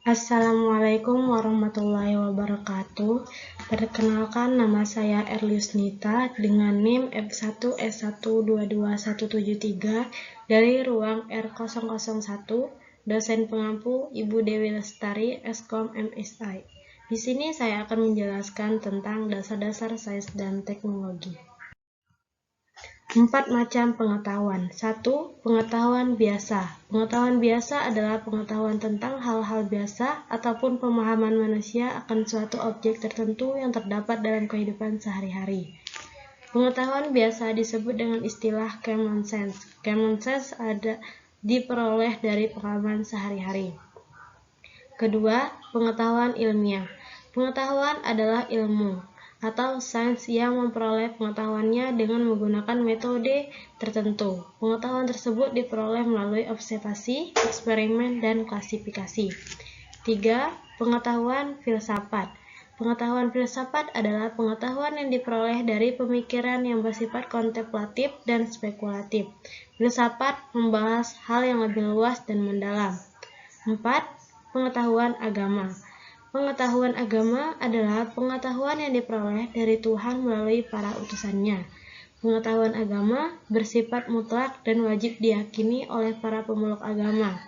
Assalamualaikum warahmatullahi wabarakatuh. Perkenalkan, nama saya Erliusnita dengan NIM F1S1227173 dari ruang R001, dosen pengampu Ibu Dewi Lestari, Eskom MSI. Di sini saya akan menjelaskan tentang dasar-dasar sains dan teknologi. 4 macam pengetahuan. 1. Pengetahuan biasa. Pengetahuan biasa adalah pengetahuan tentang hal-hal biasa ataupun pemahaman manusia akan suatu objek tertentu yang terdapat dalam kehidupan sehari-hari. Pengetahuan biasa disebut dengan istilah common sense. Common sense diperoleh dari pengalaman sehari-hari. Kedua, pengetahuan ilmiah. Pengetahuan adalah ilmu atau sains yang memperoleh pengetahuannya dengan menggunakan metode tertentu. Pengetahuan tersebut diperoleh melalui observasi, eksperimen, dan klasifikasi. 3. Pengetahuan filsafat. Pengetahuan filsafat adalah pengetahuan yang diperoleh dari pemikiran yang bersifat kontemplatif dan spekulatif. Filsafat membahas hal yang lebih luas dan mendalam. 4. Pengetahuan agama. Pengetahuan agama adalah pengetahuan yang diperoleh dari Tuhan melalui para utusannya. Pengetahuan agama bersifat mutlak dan wajib diyakini oleh para pemeluk agama.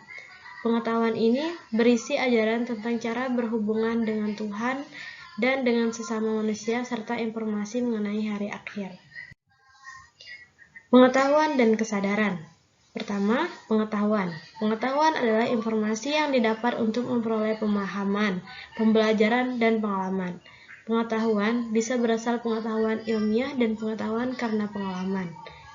Pengetahuan ini berisi ajaran tentang cara berhubungan dengan Tuhan dan dengan sesama manusia serta informasi mengenai hari akhir. Pengetahuan dan kesadaran. Pertama, pengetahuan. Pengetahuan adalah informasi yang didapat untuk memperoleh pemahaman, pembelajaran, dan pengalaman. Pengetahuan bisa berasal pengetahuan ilmiah dan pengetahuan karena pengalaman.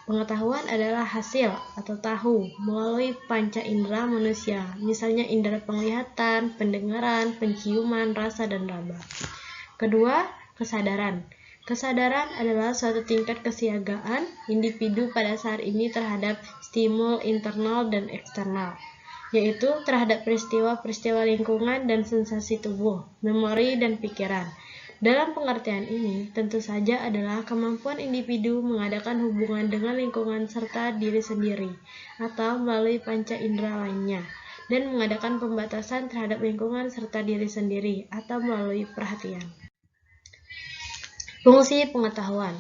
Pengetahuan adalah hasil atau tahu melalui panca indera manusia, misalnya indera penglihatan, pendengaran, penciuman, rasa, dan raba. Kedua, kesadaran. Kesadaran adalah suatu tingkat kesiagaan individu pada saat ini terhadap stimul internal dan eksternal, yaitu terhadap peristiwa-peristiwa lingkungan dan sensasi tubuh, memori, dan pikiran. Dalam pengertian ini, tentu saja adalah kemampuan individu mengadakan hubungan dengan lingkungan serta diri sendiri, atau melalui panca indera lainnya, dan mengadakan pembatasan terhadap lingkungan serta diri sendiri, atau melalui perhatian. Fungsi pengetahuan.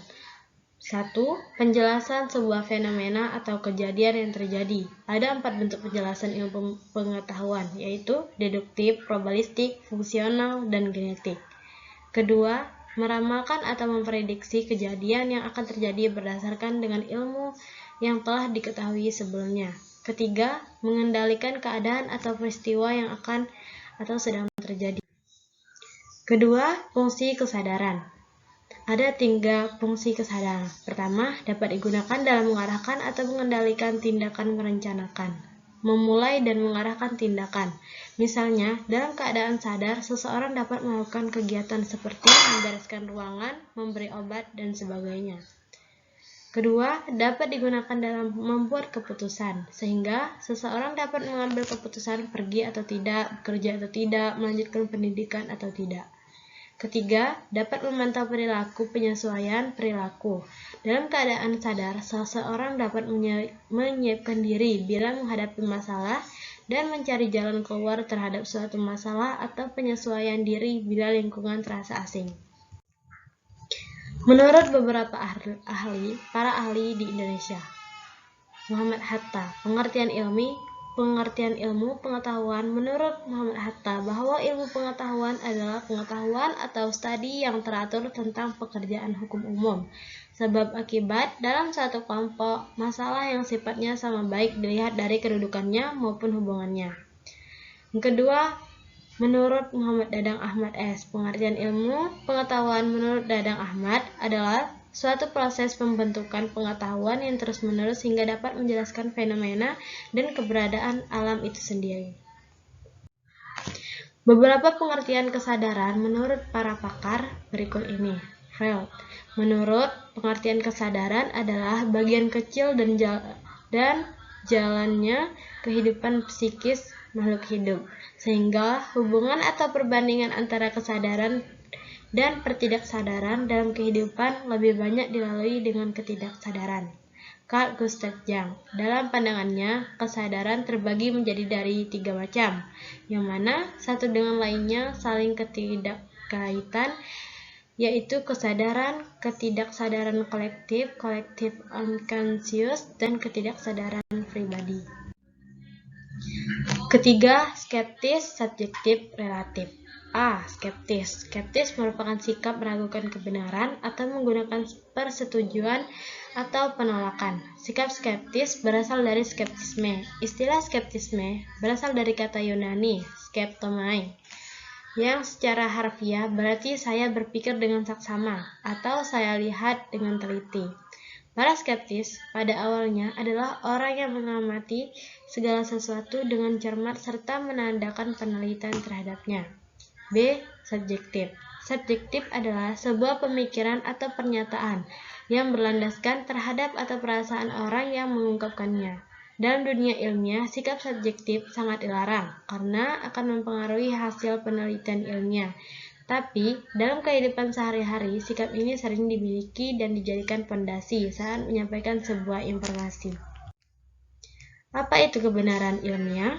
1. Penjelasan sebuah fenomena atau kejadian yang terjadi. Ada 4 bentuk penjelasan ilmu pengetahuan, yaitu deduktif, probabilistik, fungsional, dan genetik. Kedua, meramalkan atau memprediksi kejadian yang akan terjadi berdasarkan dengan ilmu yang telah diketahui sebelumnya. Ketiga, mengendalikan keadaan atau peristiwa yang akan atau sedang terjadi. Kedua, fungsi kesadaran. Ada 3 fungsi kesadaran. Pertama, dapat digunakan dalam mengarahkan atau mengendalikan tindakan merencanakan, memulai dan mengarahkan tindakan. Misalnya, dalam keadaan sadar, seseorang dapat melakukan kegiatan seperti membereskan ruangan, memberi obat, dan sebagainya. Kedua, dapat digunakan dalam membuat keputusan, sehingga seseorang dapat mengambil keputusan pergi atau tidak, bekerja atau tidak, melanjutkan pendidikan atau tidak. Ketiga, dapat memantau perilaku penyesuaian perilaku. Dalam keadaan sadar, seseorang dapat menyiapkan diri bila menghadapi masalah dan mencari jalan keluar terhadap suatu masalah atau penyesuaian diri bila lingkungan terasa asing. Menurut beberapa para ahli di Indonesia, Muhammad Hatta, pengertian ilmu pengetahuan. Menurut Muhammad Hatta, bahwa ilmu pengetahuan adalah pengetahuan atau studi yang teratur tentang pekerjaan hukum umum, sebab akibat dalam suatu kelompok, masalah yang sifatnya sama baik dilihat dari kedudukannya maupun hubungannya. Yang kedua, menurut Muhammad Dadang Ahmad S., pengertian ilmu pengetahuan menurut Dadang Ahmad adalah suatu proses pembentukan pengetahuan yang terus-menerus hingga dapat menjelaskan fenomena dan keberadaan alam itu sendiri. Beberapa pengertian kesadaran menurut para pakar berikut ini. Freud. Menurut pengertian kesadaran adalah bagian kecil dan jalannya kehidupan psikis makhluk hidup, sehingga hubungan atau perbandingan antara kesadaran dan pertidaksadaran dalam kehidupan lebih banyak dilalui dengan ketidaksadaran. Carl Gustav Jung. Dalam pandangannya, kesadaran terbagi menjadi dari 3 macam, yang mana satu dengan lainnya saling ketidakkaitan, yaitu kesadaran, ketidaksadaran kolektif, collective unconscious, dan ketidaksadaran pribadi. Ketiga, skeptis, subjektif, relatif. A. Skeptis. Skeptis merupakan sikap meragukan kebenaran atau menggunakan persetujuan atau penolakan. Sikap skeptis berasal dari skeptisme. Istilah skeptisme berasal dari kata Yunani, skeptomai, yang secara harfiah berarti saya berpikir dengan saksama atau saya lihat dengan teliti. Para skeptis pada awalnya adalah orang yang mengamati segala sesuatu dengan cermat serta menandakan penelitian terhadapnya. B. Subjektif. Subjektif adalah sebuah pemikiran atau pernyataan yang berlandaskan terhadap atau perasaan orang yang mengungkapkannya. Dalam dunia ilmiah, sikap subjektif sangat dilarang karena akan mempengaruhi hasil penelitian ilmiah. Tapi, dalam kehidupan sehari-hari, sikap ini sering dimiliki dan dijadikan fondasi saat menyampaikan sebuah informasi. Apa itu kebenaran ilmiah?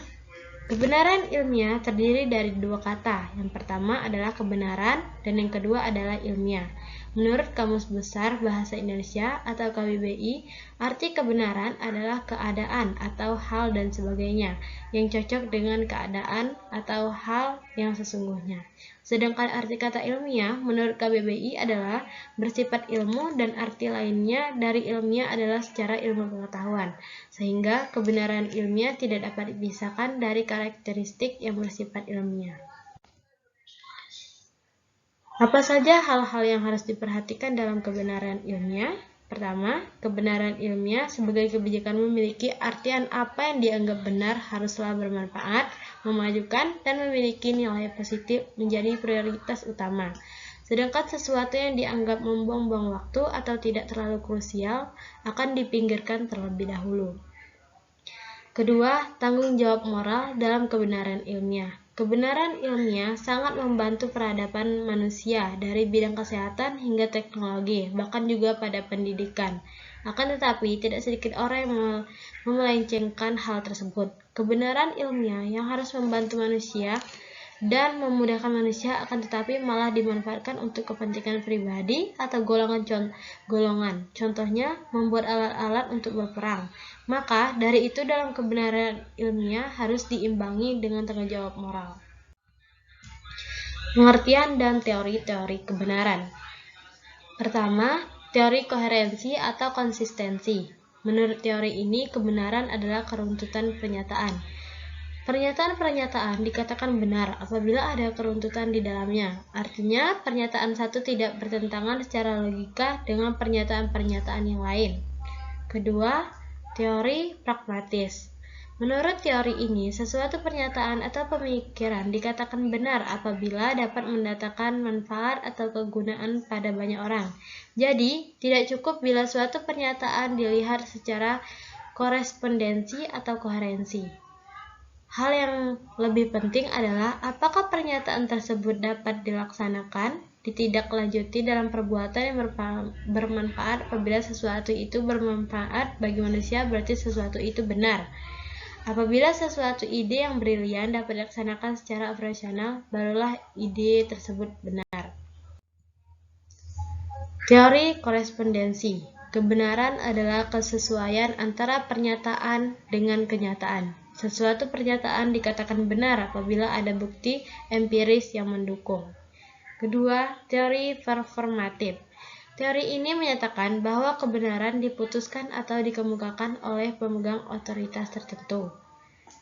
Kebenaran ilmiah terdiri dari 2 kata. Yang pertama adalah kebenaran dan yang kedua adalah ilmiah. Menurut Kamus Besar Bahasa Indonesia atau KBBI, arti kebenaran adalah keadaan atau hal dan sebagainya yang cocok dengan keadaan atau hal yang sesungguhnya. Sedangkan arti kata ilmiah menurut KBBI adalah bersifat ilmu dan arti lainnya dari ilmiah adalah secara ilmu pengetahuan. Sehingga kebenaran ilmiah tidak dapat dipisahkan dari karakteristik yang bersifat ilmiah. Apa saja hal-hal yang harus diperhatikan dalam kebenaran ilmiah? Pertama, kebenaran ilmiah sebagai kebijakan memiliki artian apa yang dianggap benar haruslah bermanfaat, memajukan, dan memiliki nilai positif menjadi prioritas utama. Sedangkan sesuatu yang dianggap membuang-buang waktu atau tidak terlalu krusial akan dipinggirkan terlebih dahulu. Kedua, tanggung jawab moral dalam kebenaran ilmiah. Kebenaran ilmiah sangat membantu peradaban manusia dari bidang kesehatan hingga teknologi, bahkan juga pada pendidikan. Akan tetapi, tidak sedikit orang yang memelencengkan hal tersebut. Kebenaran ilmiah yang harus membantu manusia dan memudahkan manusia akan tetapi malah dimanfaatkan untuk kepentingan pribadi atau golongan. Contohnya, membuat alat-alat untuk berperang. Maka, dari itu dalam kebenaran ilmiah harus diimbangi dengan tanggung jawab moral. Pengertian dan teori-teori kebenaran. Pertama, teori koherensi atau konsistensi. Menurut teori ini, kebenaran adalah keruntutan pernyataan. Pernyataan-pernyataan dikatakan benar apabila ada keruntutan di dalamnya. Artinya, pernyataan satu tidak bertentangan secara logika dengan pernyataan-pernyataan yang lain. Kedua, teori pragmatis. Menurut teori ini, sesuatu pernyataan atau pemikiran dikatakan benar apabila dapat mendatangkan manfaat atau kegunaan pada banyak orang. Jadi, tidak cukup bila suatu pernyataan dilihat secara korespondensi atau koherensi. Hal yang lebih penting adalah apakah pernyataan tersebut dapat dilaksanakan, ditindaklanjuti dalam perbuatan yang bermanfaat. Apabila sesuatu itu bermanfaat bagi manusia, berarti sesuatu itu benar. Apabila sesuatu ide yang brilian dapat dilaksanakan secara operasional, barulah ide tersebut benar. Teori korespondensi. Kebenaran adalah kesesuaian antara pernyataan dengan kenyataan. Sesuatu pernyataan dikatakan benar apabila ada bukti empiris yang mendukung. Kedua, teori performatif. Teori ini menyatakan bahwa kebenaran diputuskan atau dikemukakan oleh pemegang otoritas tertentu.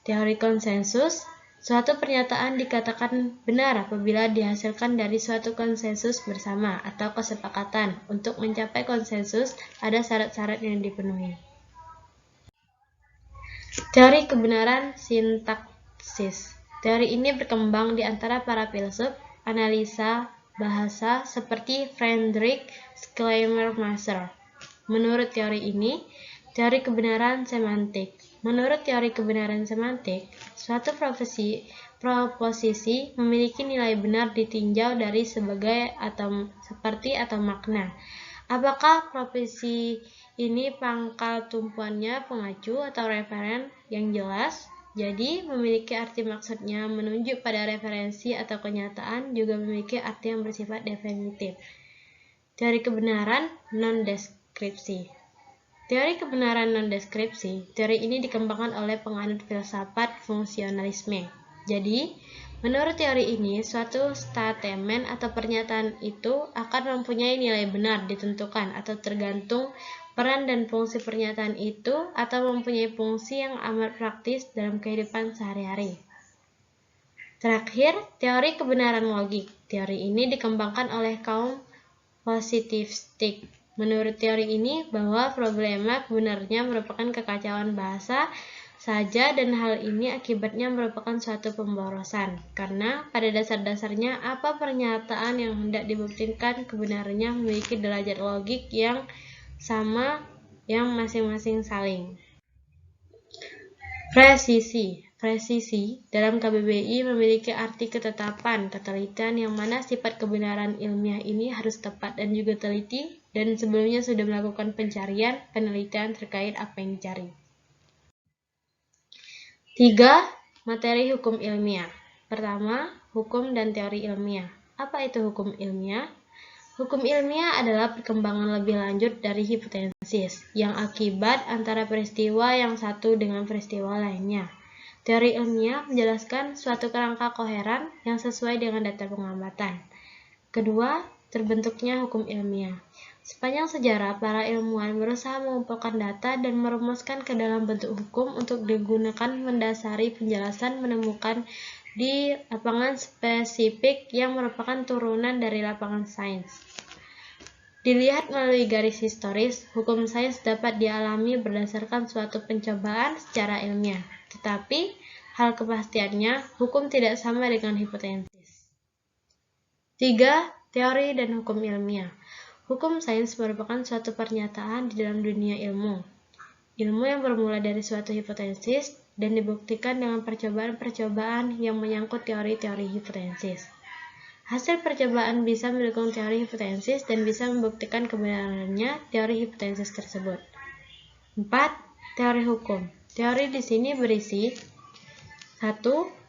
Teori konsensus. Suatu pernyataan dikatakan benar apabila dihasilkan dari suatu konsensus bersama atau kesepakatan. Untuk mencapai konsensus, ada syarat-syarat yang dipenuhi. Teori kebenaran sintaksis. Teori ini berkembang di antara para filsuf analisa bahasa seperti Friedrich Schleiermacher. Menurut teori ini, teori kebenaran semantik. Menurut teori kebenaran semantik, suatu proposisi memiliki nilai benar ditinjau dari sebagai seperti atau makna. Apakah properti ini pangkal tumpuannya pengacu atau referen yang jelas? Jadi, memiliki arti maksudnya menunjuk pada referensi atau kenyataan juga memiliki arti yang bersifat definitif. Teori kebenaran non-deskripsi. Teori kebenaran non-deskripsi, teori ini dikembangkan oleh penganut filsafat fungsionalisme. Jadi, menurut teori ini, suatu statement atau pernyataan itu akan mempunyai nilai benar ditentukan atau tergantung peran dan fungsi pernyataan itu atau mempunyai fungsi yang amat praktis dalam kehidupan sehari-hari. Terakhir, teori kebenaran logik. Teori ini dikembangkan oleh kaum positivistik. Menurut teori ini, bahwa problema kebenarnya merupakan kekacauan bahasa saja dan hal ini akibatnya merupakan suatu pemborosan. Karena pada dasar-dasarnya apa pernyataan yang hendak dibuktikan kebenarannya memiliki derajat logik yang sama yang masing-masing saling. Presisi dalam KBBI memiliki arti ketetapan, ketelitian yang mana sifat kebenaran ilmiah ini harus tepat dan juga teliti dan sebelumnya sudah melakukan pencarian, penelitian terkait apa yang dicari. 3. Materi hukum ilmiah. Pertama, hukum dan teori ilmiah. Apa itu hukum ilmiah? Hukum ilmiah adalah perkembangan lebih lanjut dari hipotesis yang akibat antara peristiwa yang satu dengan peristiwa lainnya. Teori ilmiah menjelaskan suatu kerangka koheren yang sesuai dengan data pengamatan. Kedua, terbentuknya hukum ilmiah. Sepanjang sejarah, para ilmuwan berusaha mengumpulkan data dan merumuskan ke dalam bentuk hukum untuk digunakan mendasari penjelasan menemukan di lapangan spesifik yang merupakan turunan dari lapangan sains. Dilihat melalui garis historis, hukum sains dapat dialami berdasarkan suatu pencobaan secara ilmiah, tetapi hal kepastiannya, hukum tidak sama dengan hipotesis. 3. Teori dan hukum ilmiah. Hukum sains merupakan suatu pernyataan di dalam dunia ilmu. Ilmu yang bermula dari suatu hipotesis dan dibuktikan dengan percobaan-percobaan yang menyangkut teori-teori hipotesis. Hasil percobaan bisa mendukung teori hipotesis dan bisa membuktikan kebenarannya teori hipotesis tersebut. 4. Teori hukum. Teori di sini berisi 1.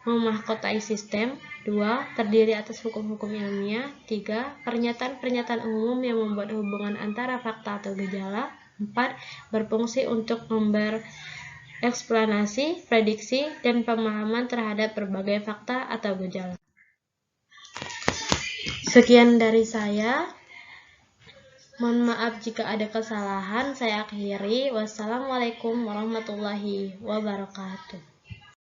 Memahkotai sistem. 2. Terdiri atas hukum-hukum ilmiah. 3. Pernyataan-pernyataan umum yang membuat hubungan antara fakta atau gejala. 4. Berfungsi untuk eksplanasi, prediksi, dan pemahaman terhadap berbagai fakta atau gejala. Sekian dari saya. Mohon maaf jika ada kesalahan. Saya akhiri. Wassalamualaikum warahmatullahi wabarakatuh.